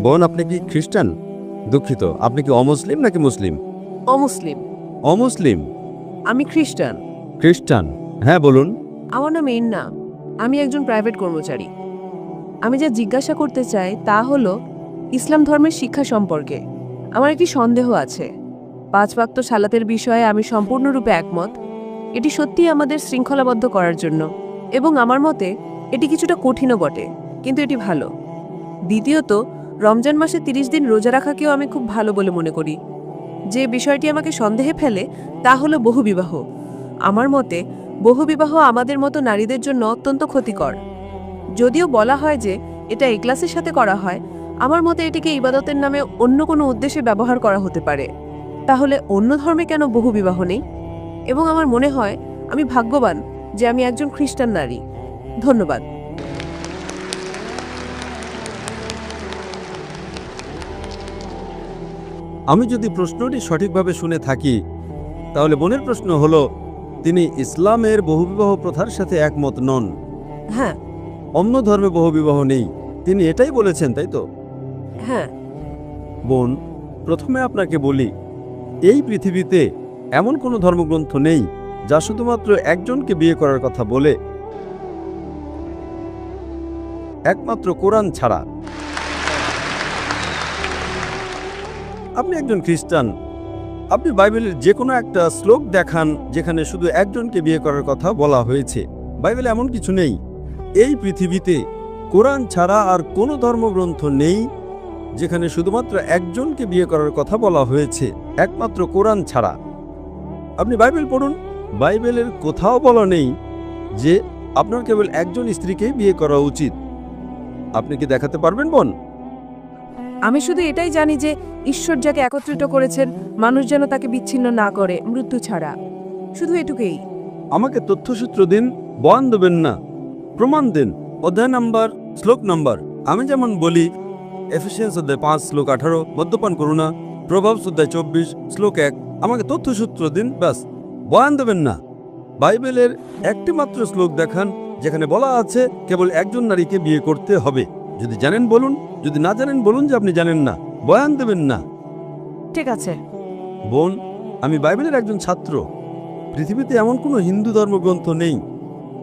বোন, আপনি কি খ্রিস্টান? দুঃখিত, আপনি কি অমুসলিম নাকি মুসলিম? অমুসলিম। অমুসলিম? আমি খ্রিস্টান। খ্রিস্টান? হ্যাঁ, বলুন। আমার নাম এন্না। আমি একজন প্রাইভেট কর্মচারী। আমি যা জিজ্ঞাসা করতে চাই তা হলো ইসলাম ধর্মের শিক্ষা সম্পর্কে আমার একটি সন্দেহ আছে। 5 ওয়াক্ত সালাতের বিষয়ে আমি সম্পূর্ণরূপে একমত। এটি সত্যিই আমাদের শৃঙ্খলাবদ্ধ করার জন্য, এবং আমার মতে এটি কিছুটা কঠিনও বটে, কিন্তু এটি ভালো। দ্বিতীয়ত, রমজান মাসে 30 দিন রোজা রাখাকেও আমি খুব ভালো বলে মনে করি। যে বিষয়টি আমাকে সন্দেহে ফেলে তা হলো বহুবিবাহ। আমার মতে বহুবিবাহ আমাদের মতো নারীদের জন্য অত্যন্ত ক্ষতিকর। যদিও বলা হয় যে এটা ইখলাসের সাথে করা হয়, আমার মতে এটিকে ইবাদতের নামে অন্য কোনো উদ্দেশ্যে ব্যবহার করা হতে পারে। তাহলে অন্য ধর্মে কেন বহুবিবাহ নেই? এবং আমার মনে হয় আমি ভাগ্যবান যে আমি একজন খ্রিস্টান নারী। ধন্যবাদ। আমি যদি প্রশ্নটি সঠিকভাবে শুনে থাকি, তাহলে বোনের প্রশ্ন হলো, তিনি ইসলামের বহুবিবাহ প্রথার সাথে একমত নন। হ্যাঁ। অন্য ধর্মে বহুবিবাহ নেই, তিনি এটাই বলেছেন, তাই তো? হ্যাঁ। বোন, প্রথমে আপনাকে বলি, এই পৃথিবীতে এমন কোনো ধর্মগ্রন্থ নেই যা শুধুমাত্র একজনকে বিয়ে করার কথা বলে, একমাত্র কোরআন ছাড়া। আপনি একজন খ্রিস্টান, আপনি বাইবেলের যে কোনো একটা শ্লোক দেখান যেখানে শুধু একজনকে বিয়ে করার কথা বলা হয়েছে। বাইবেলে এমন কিছু নেই। এই পৃথিবীতে কোরআন ছাড়া আর কোনো ধর্মগ্রন্থ নেই যেখানে শুধুমাত্র একজনকে বিয়ে করার কথা বলা হয়েছে, একমাত্র কোরআন ছাড়া। আপনি বাইবেল পড়ুন, বাইবেলের কোথাও বলা নেই যে আপনার কেবল একজন স্ত্রীকেই বিয়ে করা উচিত। আপনি কি দেখাতে পারবেন, বোন? আমি শুধু এটাই জানি যে ঈশ্বর যাকে একত্রিত করেছেন, মানুষ যেন তাকে বিচ্ছিন্ন না করে মৃত্যু ছাড়া। শুধু এটুকুই। আমাকে তথ্যসূত্র দিন, বয়ান দেবেন না, প্রমাণ দিন, অধ্যায় নাম্বার, শ্লোক নাম্বার। আমি যেমন বলি, এফিসিয়েন্স অধ্যায় 5 শ্লোক 18 মদ্যপান করো না, প্রভাবস অধ্যায় 24 শ্লোক 1। আমাকে তথ্যসূত্র দিন, ব্যাস। বয়ান দেবেন না। বাইবেলের একটি মাত্র শ্লোক দেখান যেখানে বলা আছে কেবল একজন নারীকে বিয়ে করতে হবে। যদি জানেন বলুন, যদি না জানেন বলুন যে আপনি জানেন না। বয়ান দেবেন না। ঠিক আছে। বোন, আমি বাইবেলের একজন ছাত্র। পৃথিবীতে এমন কোনো হিন্দু ধর্মগ্রন্থ নেই,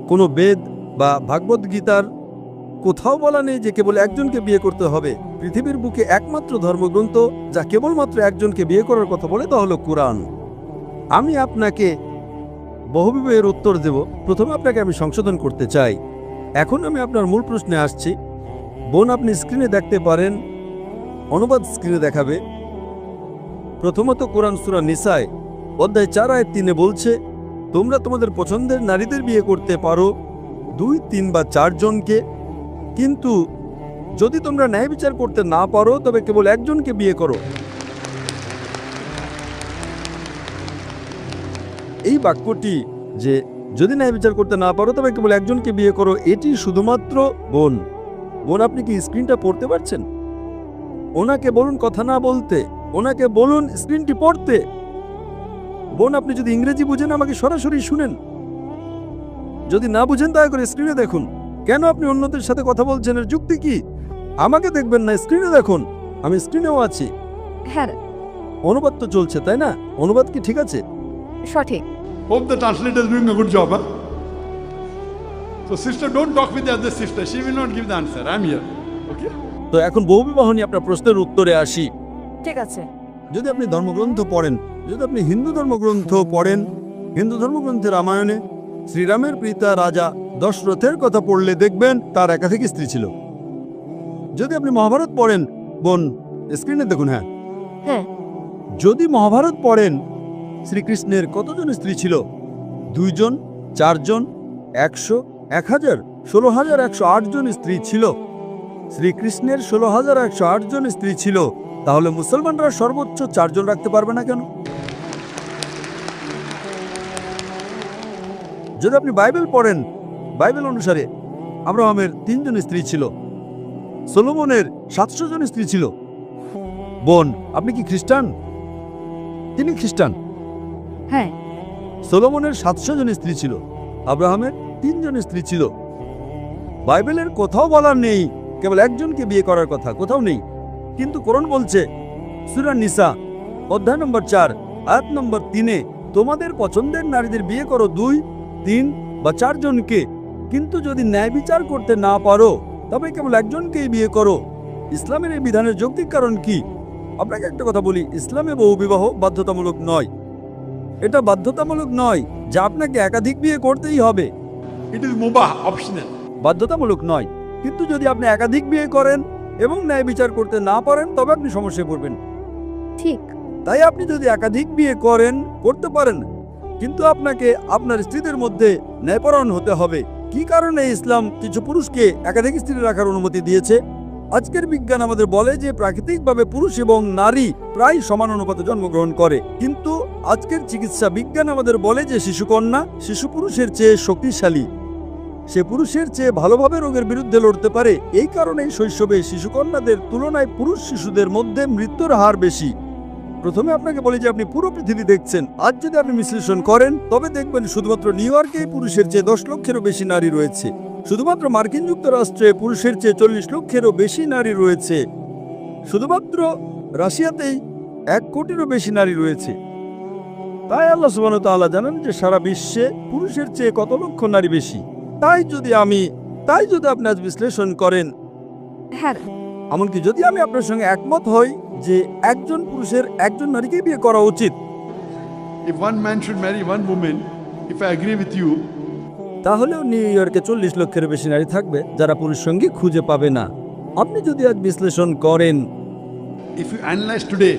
কোনো বেদ বা ভাগবত গীতার কোথাও বলা নেই যে কেবল একজনকে বিয়ে করতে হবে। পৃথিবীর বুকে একমাত্র ধর্মগ্রন্থ যা কেবলমাত্র একজনকে বিয়ে করার কথা বলে তা হলো কোরআন। আমি আপনাকে বহুবিবাহের উত্তর দেব। প্রথমে আপনাকে আমি সংশোধন করতে চাই। এখন আমি আপনার মূল প্রশ্নে আসছি। বোন, আপনি স্ক্রিনে দেখতে পারেন, অনুবাদ স্ক্রিনে দেখাবে। প্রথমত কোরআন সূরা নিসায় অধ্যায় 4 আয়াত 3 বলছে, তোমরা তোমাদের পছন্দের নারীদের বিয়ে করতে পারো 2, 3 বা 4 জনকে, কিন্তু যদি তোমরা ন্যায় বিচার করতে না পারো তবে কেবল একজনকে বিয়ে করো। এই বাক্যটি যে যদি ন্যায় বিচার করতে না পারো তবে কেবল একজনকে বিয়ে করো, এটি শুধুমাত্র বোন। বোন, আপনি কি স্ক্রিনটা পড়তে পারছেন? ওনাকে বলুন কথা না বলতে, ওনাকে বলুন স্ক্রিনটি পড়তে। বোন, আপনি যদি ইংরেজি বুঝেন আমাকে সরাসরি শুনেন, যদি না বুঝেন দয়া করে স্ক্রিনে দেখুন। কেন আপনি অন্যদের সাথে কথা বলছেন, এর যুক্তি কি? আমাকে দেখবেন না, স্ক্রিনে দেখুন। আমি স্ক্রিনেও আছি। হ্যাঁ, অনুবাদ তো চলছে, তাই না? অনুবাদ কি ঠিক আছে? সঠিক। Hope the translator is doing a good job, huh? So sister, don't talk with the other sister. She will not give the answer. I'm here. Okay? তো এখন বহুবিবাহ নিয়ে আপনার প্রশ্নের উত্তরে আসি। ঠিক আছে। যদি আপনি ধর্মগ্রন্থ পড়েন, যদি আপনি হিন্দু ধর্মগ্রন্থ পড়েন, হিন্দু ধর্মগ্রন্থের রামায়ণে শ্রীরামের পিতা রাজা দশরথের কথা পড়লে দেখবেন তার একাধিক স্ত্রী ছিল। যদি আপনি মহাভারত পড়েন, বোন স্ক্রিনে দেখুন, হ্যাঁ, হ্যাঁ। যদি মহাভারত পড়েন, শ্রীকৃষ্ণের কতজন স্ত্রী ছিল? 2 জন, 4 জন, 100, 1000, 16,108 জন স্ত্রী ছিল। শ্রীকৃষ্ণের 16,108 জন স্ত্রী ছিল, তাহলে মুসলমানরা সর্বোচ্চ 4 জন রাখতে পারবে না কেন? যদি আপনি বাইবেল পড়েন, বাইবেল অনুসারে আব্রাহামের 3 জন স্ত্রী ছিল, সলোমনের 700 জন স্ত্রী ছিল। বোন, আপনি কি খ্রিস্টান? তিনি খ্রিস্টান। হ্যাঁ। সলোমনের 700 জন স্ত্রী ছিল, আব্রাহামের 3 জন স্ত্রী ছিল। বাইবেলের কোথাও বলা নেই কেবল একজনকে বিয়ে করার কথা, কোথাও নেই। কিন্তু কোরআন বলছে সূরা নিসা অধ্যায় নম্বর 4 আয়াত নম্বর 3-এ তোমাদের পছন্দের নারীদের বিয়ে করো 2, 3 বা 4 জনকে, কিন্তু যদি ন্যায় বিচার করতে না পারো তবে কেবল একজনকেই বিয়ে করো। ইসলামের এই বিধানের যৌক্তিক কারণ কি? আপনাকে একটা কথা বলি, ইসলামে বহুবিবাহ বাধ্যতামূলক নয়। এটা বাধ্যতামূলক নয় যে আপনাকে একাধিক বিয়ে করতেই হবে, It is mubah, optional. বাধ্যতামূলক নয়। কিন্তু যদি আপনি একাধিক বিয়ে করেন এবং ন্যায় বিচার করতে না পারেন তবে আপনি সমস্যায় পড়বেন। ঠিক। তাই আপনি যদি একাধিক বিয়ে করতে পারেন, কিন্তু আপনাকে আপনার স্ত্রীদের মধ্যে ন্যায়পরায়ণ হতে হবে। কি কারণে ইসলাম কিছু পুরুষকে একাধিক স্ত্রী রাখার অনুমতি দিয়েছে? আজকের বিজ্ঞান আমাদের বলে যে প্রাকৃতিকভাবে পুরুষ এবং নারী প্রায় সমান অনুপাতে জন্মগ্রহণ করে, কিন্তু আজকের চিকিৎসা বিজ্ঞান আমাদের বলে যে শিশু পুরুষের চেয়ে শক্তিশালী, সে পুরুষের চেয়ে ভালোভাবে রোগের বিরুদ্ধে লড়তে পারে। এই কারণেই শৈশবে শিশুকন্যাদের তুলনায় পুরুষ শিশুদের মধ্যে মৃত্যুর হার বেশি। প্রথমে আপনাকে বলি যে আপনি পুরো পৃথিবী দেখছেন, আজ যদি আপনি বিশ্লেষণ করেন তবে দেখবেন শুধুমাত্র নিউ ইয়র্কেই পুরুষের চেয়ে 10 লক্ষেরও বেশি নারী রয়েছে। শুধুমাত্র মার্কিন যুক্তরাষ্ট্রে পুরুষের চেয়ে 40 লক্ষেরও বেশি নারী রয়েছে। শুধুমাত্র রাশিয়াতেই 1 কোটিরও বেশি নারী রয়েছে। তাই আল্লাহ সুবহানাহু ওয়া তাআলা জানেন যে সারা বিশ্বে পুরুষের চেয়ে কত লক্ষ নারী বেশি। তাই যদি আপনি আজ বিশ্লেষণ করেন, হ্যাঁ, এমনকি যদি আমি আপনার সঙ্গে একমত হই যে একজন পুরুষের একজন নারীকে বিয়ে করা উচিত, If one man should marry one woman, if I agree with you, তাহলেও নিউ ইয়র্কে 40 লক্ষের বেশি নারী থাকবে যারা পুরুষ সঙ্গী খুঁজে পাবে না। আপনি যদি আজ বিশ্লেষণ করেন, if you analyze today,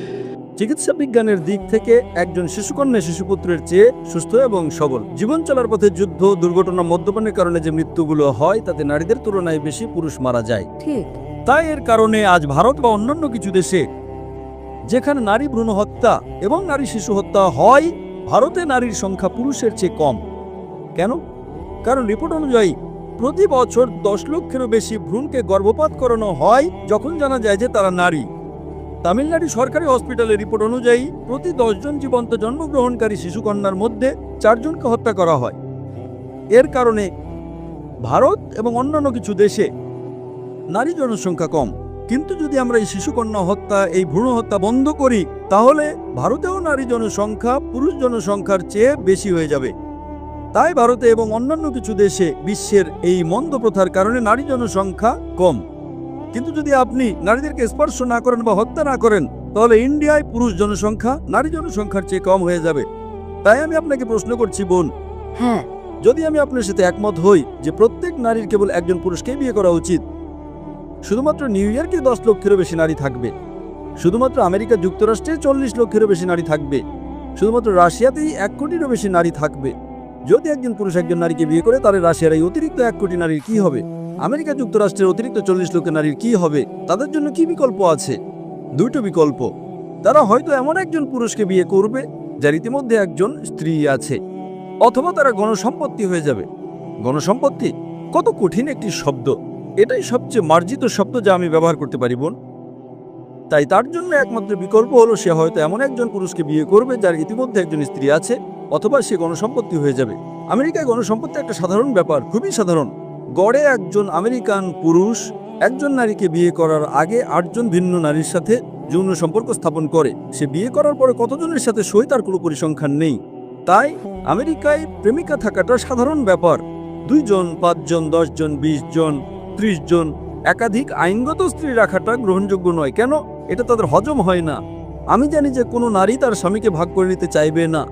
চিকিৎসা বিজ্ঞানের দিক থেকে একজন শিশুকন্যা শিশুপুত্রের চেয়ে সুস্থ এবং সবল। জীবন চলার পথে যুদ্ধ, দুর্ঘটনা, মদ্যপানের কারণে যে মৃত্যুগুলো হয় তাতে নারীদের তুলনায় বেশি পুরুষ মারা যায়। ঠিক। তাই এর কারণে আজ ভারত বা অন্যান্য কিছু দেশে যেখানে নারী ভ্রূণ হত্যা এবং নারী শিশু হত্যা হয়, ভারতে নারীর সংখ্যা পুরুষের চেয়ে কম। কেন? কারণ রিপোর্ট অনুযায়ী প্রতি বছর 10 লক্ষেরও বেশি ভ্রূণকে গর্ভপাত করানো হয় যখন জানা যায় যে তারা নারী। তামিলনাড়ু সরকারি হসপিটালের রিপোর্ট অনুযায়ী প্রতি 10 জন জীবন্ত জন্মগ্রহণকারী শিশুকন্যার মধ্যে 4 জনকে হত্যা করা হয়। এর কারণে ভারত এবং অন্যান্য কিছু দেশে নারী জনসংখ্যা কম। কিন্তু যদি আমরা এই শিশুকন্যা হত্যা, এই ভ্রূণ হত্যা বন্ধ করি, তাহলে ভারতেও নারী জনসংখ্যা পুরুষ জনসংখ্যার চেয়ে বেশি হয়ে যাবে। তাই ভারতে এবং অন্যান্য কিছু দেশে বিশ্বের এই মন্দ প্রথার কারণে নারী জনসংখ্যা কম। কিন্তু যদি আপনি নারীদেরকে স্পর্শ না করেন বা হত্যা না করেন, তাহলে ইন্ডিয়ায় পুরুষ জনসংখ্যা নারী জনসংখ্যার চেয়ে কম হয়ে যাবে। তাই আমি আপনাকে প্রশ্ন করছি বোন, হ্যাঁ, যদি আমি আপনার সাথে একমত হই যে প্রত্যেক নারীর কেবল একজন পুরুষকে বিয়ে করা উচিত, শুধুমাত্র নিউ ইয়র্কে 10 লক্ষেরও বেশি নারী থাকবে, শুধুমাত্র আমেরিকা যুক্তরাষ্ট্রে 40 লক্ষেরও বেশি নারী থাকবে, শুধুমাত্র রাশিয়াতেই 1 কোটিরও বেশি নারী থাকবে। যদি একজন পুরুষ একজন নারীকে বিয়ে করে, তাহলে রাশিয়ার এই অতিরিক্ত 1 কোটি নারীর কি হবে? আমেরিকা যুক্তরাষ্ট্রের অতিরিক্ত 40 লক্ষ নারীর কি হবে? তাদের জন্য কি বিকল্প আছে? 2টো বিকল্প। তারা হয়তো এমন একজন পুরুষকে বিয়ে করবে যার ইতিমধ্যে একজন স্ত্রী আছে, অথবা তারা গণসম্পত্তি হয়ে যাবে। গণসম্পত্তি কত কঠিন একটি শব্দ, এটাই সবচেয়ে মার্জিত শব্দ যা আমি ব্যবহার করতে পারি বোন। তাই তার জন্য একমাত্র বিকল্প হলো সে হয়তো এমন একজন পুরুষকে বিয়ে করবে যার ইতিমধ্যে একজন স্ত্রী আছে, অথবা সে গণসম্পত্তি হয়ে যাবে। আমেরিকায় গণসম্পত্তি একটা সাধারণ ব্যাপার, খুবই সাধারণ। গড়ে একজন আমেরিকান পুরুষ একজন নারীকে বিয়ে করার আগে 8 জন ভিন্ন নারীর সাথে যৌন সম্পর্ক স্থাপন করে। সে বিয়ে করার পরে কতজনের সাথে সই তার কোনো পরিসংখ্যান নেই। তাই আমেরিকায় প্রেমিকা থাকাটা সাধারণ ব্যাপার। 2 জন, 5 জন, 10 জন, 20 জন, 30 জন, একাধিক আইনগত স্ত্রী রাখাটা গ্রহণযোগ্য নয়। কেন? এটা তাদের হজম হয় না। আমি জানি যে কোনো নারী তার স্বামীকে ভাগ করে নিতে চাইবে না,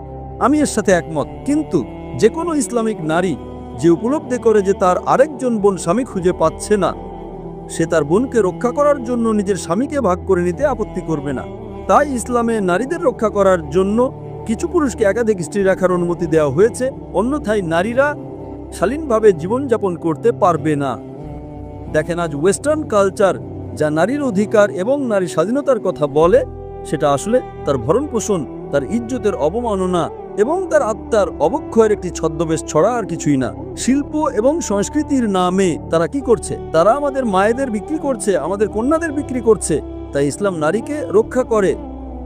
আমি এর সাথে একমত। কিন্তু যে কোনো ইসলামিক নারী যে উপলব্ধি করে যে তার আরেকজন বোন স্বামী খুঁজে পাচ্ছে না, সে তার বোনকে রক্ষা করার জন্য নিজের স্বামীকে ভাগ করে নিতে আপত্তি করবে না। তাই ইসলামে নারীদের রক্ষা করার জন্য কিছু পুরুষকে একাধিক স্ত্রী রাখার অনুমতি দেওয়া হয়েছে, অন্যথায় নারীরা শালীনভাবে জীবনযাপন করতে পারবে না। দেখেন, আজ ওয়েস্টার্ন কালচার যা নারীর অধিকার এবং নারী স্বাধীনতার কথা বলে, সেটা আসলে তার ভরণ পোষণ, তার ইজ্জতের অবমাননা এবং তার আত্মার অবক্ষয়ের একটি ছদ্মবেশ ছড়া, আর কিছুই না। শিল্প এবং সংস্কৃতির নামে তারা কি করছে? তারা আমাদের মায়েদের বিক্রি করছে, আমাদের কন্যাদের বিক্রি করছে। তাই ইসলাম নারীকে রক্ষা করে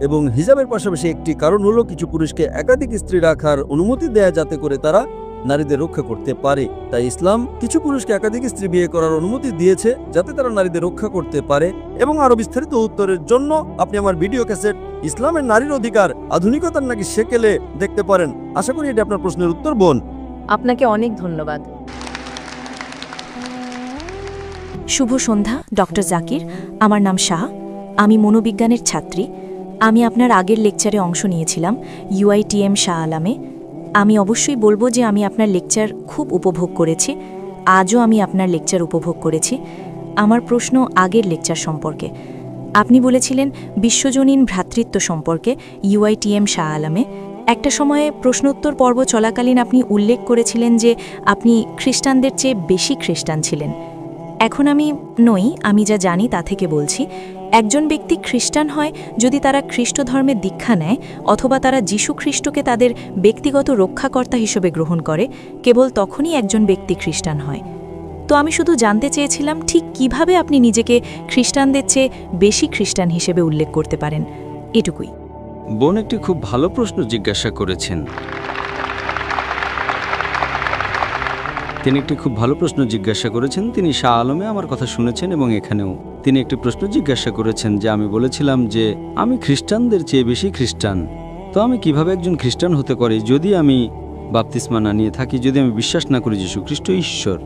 এবং হিজাবের পাশাপাশি একটি কারণ হলো কিছু পুরুষকে একাধিক স্ত্রী রাখার অনুমতি দেয়া, যাতে করে তারা নারীদের রক্ষা করতে পারে। তাই ইসলাম কিছু পুরুষকে একাধিক স্ত্রী বিয়ে করার অনুমতি দিয়েছে যাতে তারা নারীদের রক্ষা করতে পারে। এবং আরো বিস্তারিত উত্তরের জন্য আপনি আমার ভিডিও ক্যাসেট ইসলামের নারীর অধিকার আধুনিকতার নাকি সেকেলে দেখতে পারেন। আশা করি এটি আপনার প্রশ্নের উত্তর, বোন। আপনাকে অনেক ধন্যবাদ। শুভ সন্ধ্যা ডক্টর জাকির। আমার নাম শাহ, আমি মনোবিজ্ঞানের ছাত্রী। আমি আপনার আগের লেকচারে অংশ নিয়েছিলাম UITM শাহ আলামে। আমি অবশ্যই বলবো যে আমি আপনার লেকচার খুব উপভোগ করেছি। আজও আমি আপনার লেকচার উপভোগ করেছি। আমার প্রশ্ন আগের লেকচার সম্পর্কে। আপনি বলেছিলেন বিশ্বজনীন ভ্রাতৃত্ব সম্পর্কে UITM শাহ আলামে। একটা সময়ে প্রশ্নোত্তর পর্ব চলাকালীন আপনি উল্লেখ করেছিলেন যে আপনি খ্রিস্টানদের চেয়ে বেশি খ্রিস্টান ছিলেন। এখন আমি নই, আমি যা জানি তা থেকে বলছি, একজন ব্যক্তি খ্রিস্টান হয় যদি তারা খ্রিস্ট ধর্মের দীক্ষা নেয় অথবা তারা যীশু খ্রিস্টকে তাদের ব্যক্তিগত রক্ষাকর্তা হিসেবে গ্রহণ করে, কেবল তখনই একজন ব্যক্তি খ্রিস্টান হয়। তো আমি শুধু জানতে চেয়েছিলাম ঠিক কিভাবে আপনি নিজেকে খ্রিস্টানদের চেয়ে বেশি খ্রিস্টান হিসেবে উল্লেখ করতে পারেন, এটুকুই। বোন একটি খুব ভালো প্রশ্ন জিজ্ঞাসা করেছেন। তিনি একটি খুব ভালো প্রশ্ন জিজ্ঞাসা করেছেন। তিনি শাহ আলমে আমার কথা শুনেছেন এবং এখানেও তিনি একটি প্রশ্ন জিজ্ঞাসা করেছেন যে আমি বলেছিলাম যে আমি খ্রিস্টানদের চেয়ে বেশি খ্রিস্টান। তো আমি কিভাবে একজন খ্রিস্টান হতে পারি যদি আমি বাপ্তিস্মা না নিয়ে থাকি, যদি আমি বিশ্বাস না করি যীশু খ্রিস্ট ঈশ্বর?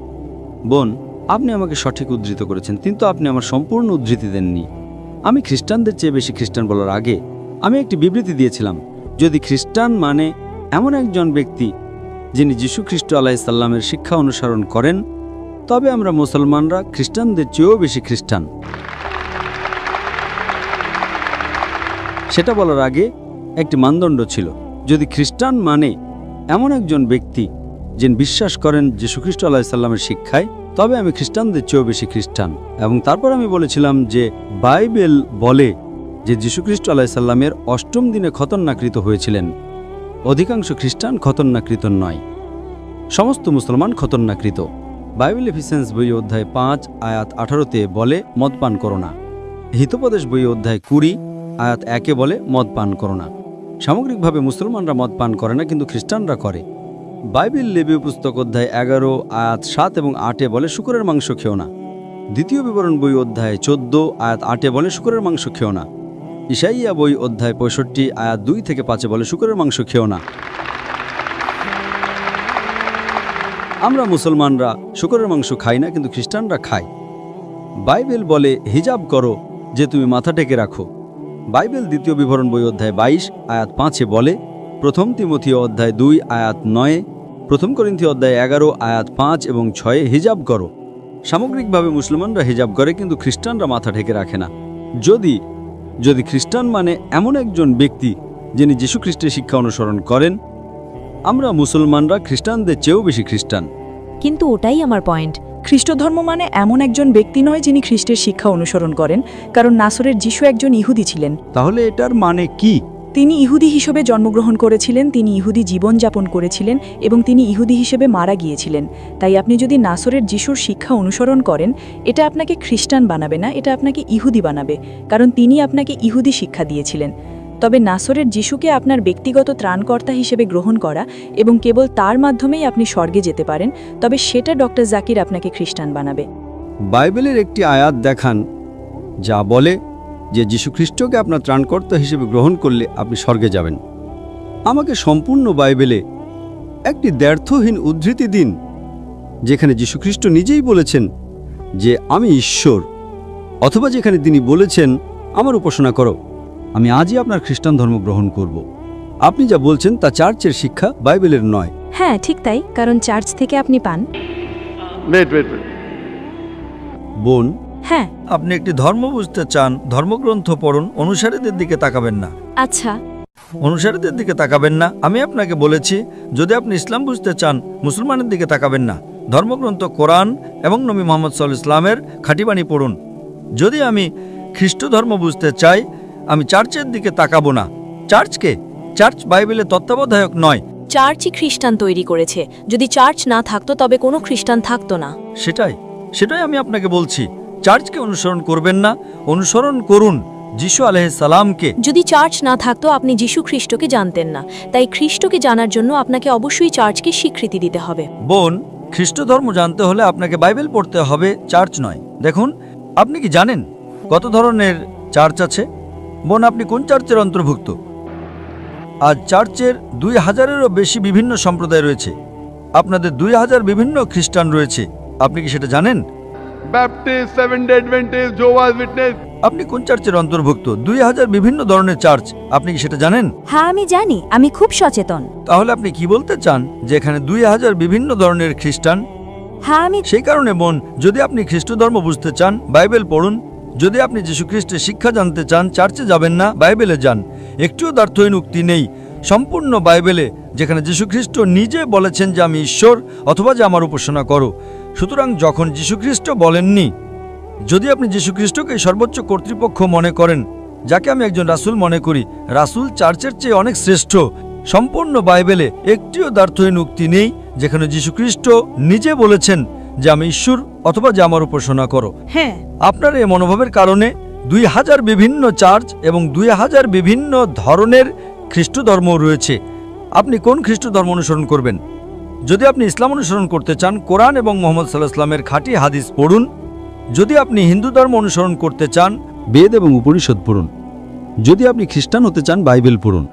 বোন, আপনি আমাকে সঠিক উদ্ধৃত করেছেন, কিন্তু আপনি আমার সম্পূর্ণ উদ্ধৃতি দেননি। আমি খ্রিস্টানদের চেয়ে বেশি খ্রিস্টান বলার আগে আমি একটি বিবৃতি দিয়েছিলাম, যদি খ্রিস্টান মানে এমন একজন ব্যক্তি যিনি যীশু খ্রিস্ট আলাইহিসসালামের শিক্ষা অনুসরণ করেন, তবে আমরা মুসলমানরা খ্রিস্টানদের চেয়েও বেশি খ্রিস্টান। সেটা বলার আগে একটি মানদণ্ড ছিল, যদি খ্রিস্টান মানে এমন একজন ব্যক্তি যিনি বিশ্বাস করেন যীশু খ্রিস্ট আলাইহিসসালামের শিক্ষায়, তবে আমি খ্রিস্টানদের চেয়েও বেশি খ্রিস্টান। এবং তারপর আমি বলেছিলাম যে বাইবেল বলে যে যীশু খ্রিস্ট আলাইহিসসালামের ৮ম দিনে খতনাকৃত হয়েছিলেন। অধিকাংশ খ্রিস্টান খতনাকৃত নয়, সমস্ত মুসলমান খতনাকৃত। বাইবেল এফিসিয়েন্স বই অধ্যায় 5 আয়াত 18-তে বলে মদ পান করো না। হিতোপদেশ বই অধ্যায় 20 আয়াত 1-এ বলে মদ পান করো না। সামগ্রিকভাবে মুসলমানরা মদ পান করে না, কিন্তু খ্রিস্টানরা করে। বাইবেল লেবীয় পুস্তক অধ্যায় 11 আয়াত 7 এবং 8-এ বলে শূকরের মাংস খেও না। দ্বিতীয় বিবরণ বই অধ্যায় 14 আয়াত 8-এ বলে শূকরের মাংস খেও না। ইসাইয়া বই অধ্যায় 65 আয়াত 2 থেকে 5-এ বলে শূকরের মাংস খেও না। আমরা মুসলমানরা শূকরের মাংস খাই না, কিন্তু খ্রিস্টানরা খায়। বাইবেল বলে হিজাব করো, যে তুমি মাথা ঢেকে রাখো। বাইবেল দ্বিতীয় বিবরণ বই অধ্যায় 22 আয়াত 5-এ বলে, প্রথম তিমথিয় অধ্যায় 2 আয়াত 9, প্রথম করিন্থীয় অধ্যায় 11 আয়াত 5 এবং 6-এ হিজাব করো। সামগ্রিকভাবে মুসলমানরা হিজাব করে, কিন্তু খ্রিস্টানরা মাথা ঢেকে রাখে না। যদি খ্রিস্টান মানে এমন একজন ব্যক্তি যিনি যীশু খ্রিস্টের শিক্ষা অনুসরণ করেন, আমরা মুসলমানরা খ্রিস্টানদের চেয়েও বেশি খ্রিস্টান। কিন্তু ওটাই আমার পয়েন্ট। খ্রিস্ট ধর্ম মানে এমন একজন ব্যক্তি নয় যিনি খ্রিস্টের শিক্ষা অনুসরণ করেন, কারণ নাসরের যিশু একজন ইহুদি ছিলেন। তাহলে এটার মানে কি? তিনি ইহুদি হিসেবে জন্মগ্রহণ করেছিলেন, তিনি ইহুদি জীবনযাপন করেছিলেন এবং তিনি ইহুদি হিসেবে মারা গিয়েছিলেন। তাই আপনি যদি নাসরের যিশুর শিক্ষা অনুসরণ করেন, এটা আপনাকে খ্রিস্টান বানাবে না, এটা আপনাকে ইহুদি বানাবে, কারণ তিনি আপনাকে ইহুদি শিক্ষা দিয়েছিলেন। তবে নাসরের যিশুকে আপনার ব্যক্তিগত ত্রাণকর্তা হিসেবে গ্রহণ করা এবং কেবল তার মাধ্যমেই আপনি স্বর্গে যেতে পারেন, তবে সেটা ডক্টর জাকির আপনাকে খ্রিস্টান বানাবে। বাইবেলের একটি আয়াত দেখান যা বলে যে যীশু খ্রিস্টকে আপনার ত্রাণকর্তা হিসেবে গ্রহণ করলে আপনি স্বর্গে যাবেন। আমাকে সম্পূর্ণ বাইবেলে একটি দ্ব্যর্থহীন উদ্ধৃতি দিন যেখানে যীশু খ্রিস্ট নিজেই বলেছেন যে আমি ঈশ্বর, অথবা যেখানে তিনি বলেছেন আমার উপাসনা করো, আমি আজই আপনার খ্রিস্টান ধর্ম গ্রহণ করব। আপনি যা বলছেন তা চার্চের শিক্ষা, বাইবেলের নয়। হ্যাঁ, ঠিক তাই, কারণ চার্চ থেকে আপনি পান। বোন, হ্যাঁ। আপনি একটি ধর্ম বুঝতে চান, ধর্মগ্রন্থ পড়ুন, অনুসারীদের দিকে তাকাবেন না। আচ্ছা, অনুসারীদের দিকে তাকাবেন না। আমি আপনাকে বলেছি, যদি আপনি ইসলাম বুঝতে চান, মুসলমানের দিকে তাকাবেন না। ধর্মগ্রন্থ কোরআন এবং নবী মুহাম্মদ সাল্লাল্লাহু আলাইহি ওয়াসাল্লামের খাঁটিবাণী পড়ুন। যদি আমি খ্রিস্ট ধর্ম বুঝতে চাই, আমি চার্চের দিকে তাকাবো না। চার্চ বাইবেলের তত্ত্বাবধায়ক নয়। চার্চই খ্রিস্টান তৈরি করেছে। যদি চার্চ না থাকতো তবে কোনো খ্রিস্টান থাকতো না। সেটাই আমি আপনাকে বলছি। চার্চকে অনুসরণ করবেন না, অনুসরণ করুন যিশু আলাইহিসসালামকে। যদি চার্চ না থাকতো আপনি যীশু খ্রিস্টকে জানতেন না, তাই খ্রিস্টকে জানার জন্য আপনাকে অবশ্যই চার্চকে স্বীকৃতি দিতে হবে। বোন, খ্রিস্ট ধর্ম জানতে হলে আপনাকে বাইবেল পড়তে হবে, চার্চ নয়। দেখুন, আপনি কি জানেন কত ধরনের চার্চ আছে? বোন, আপনি কোন চার্চের অন্তর্ভুক্ত? আজ চার্চের 2000-এরও বেশি বিভিন্ন সম্প্রদায় রয়েছে। আপনাদের 2000 বিভিন্ন খ্রিস্টান রয়েছে। আপনি কি সেটা জানেন? Baptist, Seventh-day Adventist, Jehovah's Witness. আপনি কোন চার্চের অন্তর্ভুক্ত? 2000 বিভিন্ন ধরনের চার্চ। আপনি কি সেটা জানেন? হ্যাঁ আমি জানি, আমি খুব সচেতন। তাহলে আপনি কি বলতে চান যে এখানে 2000 বিভিন্ন ধরনের খ্রিস্টান? হ্যাঁ আমি সেই কারণে বোন, যদি আপনি খ্রিস্ট ধর্ম বুঝতে চান, বাইবেল পড়ুন। যদি আপনি যীশু খ্রিস্টের শিক্ষা জানতে চান, চার্চে যাবেন না, বাইবেলে যান। একটুও দ্ব্যর্থহীন উক্তি নেই সম্পূর্ণ বাইবেলে, যেখানে যীশু খ্রিস্ট নিজে বলেছেন যে আমি ঈশ্বর, অথবা যে আমার উপাসনা করো। সুতরাং যখন যীশু খ্রিস্ট বলেননি, যদি আপনি যীশু খ্রিস্টকে সর্বোচ্চ কর্তৃপক্ষ মনে করেন, যাকে আমি একজন রাসূল মনে করি, রাসূল চার্চের চেয়ে অনেক শ্রেষ্ঠ। সম্পূর্ণ বাইবেলে একটিও দ্ব্যর্থহীন উক্তি নেই যেখানে যীশু খ্রিস্ট নিজে বলেছেন যে আমি ঈশ্বর, অথবা যে আমার উপাসনা করো। হ্যাঁ আপনার এই মনোভাবের কারণে 2000 বিভিন্ন চার্চ এবং 2000 বিভিন্ন ধরনের খ্রিস্ট ধর্ম রয়েছে। আপনি কোন খ্রিস্ট ধর্ম অনুসরণ করবেন? যদি আপনি ইসলাম অনুসরণ করতে চান, কোরআন এবং মুহাম্মদ সাল্লাল্লাহু আলাইহি ওয়াসাল্লামের খাঁটি হাদিস পড়ুন। যদি আপনি হিন্দু ধর্ম অনুসরণ করতে চান, বেদ এবং উপনিষদ পড়ুন। যদি আপনি খ্রিস্টান হতে চান, বাইবেল পড়ুন।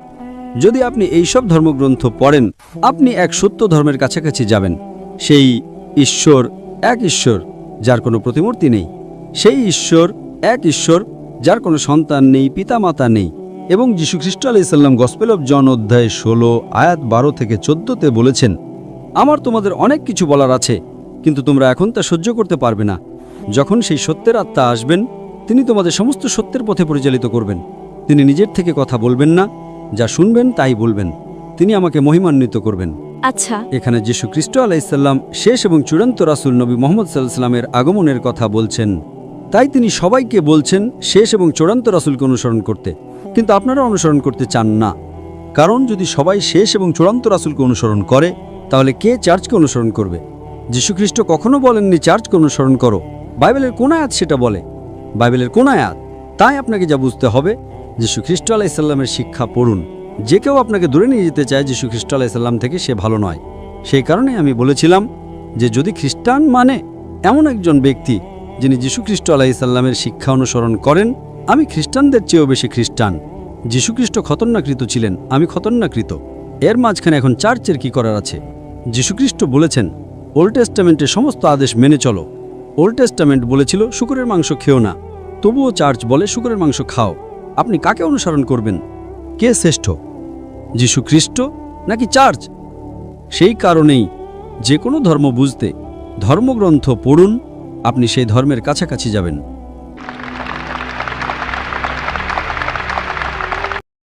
যদি আপনি এইসব ধর্মগ্রন্থ পড়েন, আপনি এক সত্য ধর্মের কাছাকাছি যাবেন। সেই ঈশ্বর এক ঈশ্বর, যার কোনো প্রতিমূর্তি নেই। সেই ঈশ্বর এক ঈশ্বর, যার কোনো সন্তান নেই, পিতামাতা নেই। এবং যীশু খ্রিস্ট আলাইহিস সালাম গসপেল অফ জন অধ্যায় 16 আয়াত 12 থেকে 14-তে বলেছেন, আমার তোমাদের অনেক কিছু বলার আছে, কিন্তু তোমরা এখন তা সহ্য করতে পারবে না। যখন সেই সত্যের আত্মা আসবেন, তিনি তোমাদের সমস্ত সত্যের পথে পরিচালিত করবেন। তিনি নিজের থেকে কথা বলবেন না, যা শুনবেন তাই বলবেন। তিনি আমাকে মহিমান্বিত করবেন। আচ্ছা, এখানে যীশু খ্রিস্ট আলাইহিস সালাম শেষ এবং চূড়ান্ত রাসূল নবী মুহাম্মদ সাল্লাল্লাহু আলাইহি ওয়াসাল্লামের আগমনের কথা বলছেন। তাই তিনি সবাইকে বলছেন শেষ এবং চূড়ান্ত রাসূলকে অনুসরণ করতে। কিন্তু আপনারা অনুসরণ করতে চান না, কারণ যদি সবাই শেষ এবং চূড়ান্ত রাসূলকে অনুসরণ করে, তাহলে কে চার্চকে অনুসরণ করবে? যীশু খ্রিস্ট কখনো বলেননি চার্চকে অনুসরণ করো। বাইবেলের কোন আয়াত সেটা বলে? বাইবেলের কোন আয়াত? তাই আপনাকে যা বুঝতে হবে, যীশু খ্রিস্ট আলাইহিস সালামের শিক্ষা পড়ুন। যে কেউ আপনাকে দূরে নিয়ে যেতে চায় যীশু খ্রিস্ট আলাইহিস সালাম থেকে, সে ভালো নয়। সেই কারণে আমি বলেছিলাম যে যদি খ্রিস্টান মানে এমন একজন ব্যক্তি যিনি যীশু খ্রিস্ট আলাইহিস সালামের শিক্ষা অনুসরণ করেন, আমি খ্রিস্টানদের চেয়েও বেশি খ্রিস্টান। যীশু খ্রিস্ট খতনাকৃত ছিলেন, আমি খতনাকৃত। এর মাঝখানে এখন চার্চের কি করার আছে? যীশু খ্রিস্ট বলেছেন ওল্ড টেস্টামেন্টের সমস্ত আদেশ মেনে চলো। ওল্ড টেস্টামেন্ট বলেছিল শূকরের মাংস খেও না, তবুও চার্চ বলে শূকরের মাংস খাও। আপনি কাকে অনুসরণ করবেন? কে শ্রেষ্ঠ, যীশু খ্রিস্ট নাকি চার্চ? সেই কারণেই যে কোনো ধর্ম বুঝতে ধর্মগ্রন্থ পড়ুন, আপনি সেই ধর্মের কাছাকাছি যাবেন।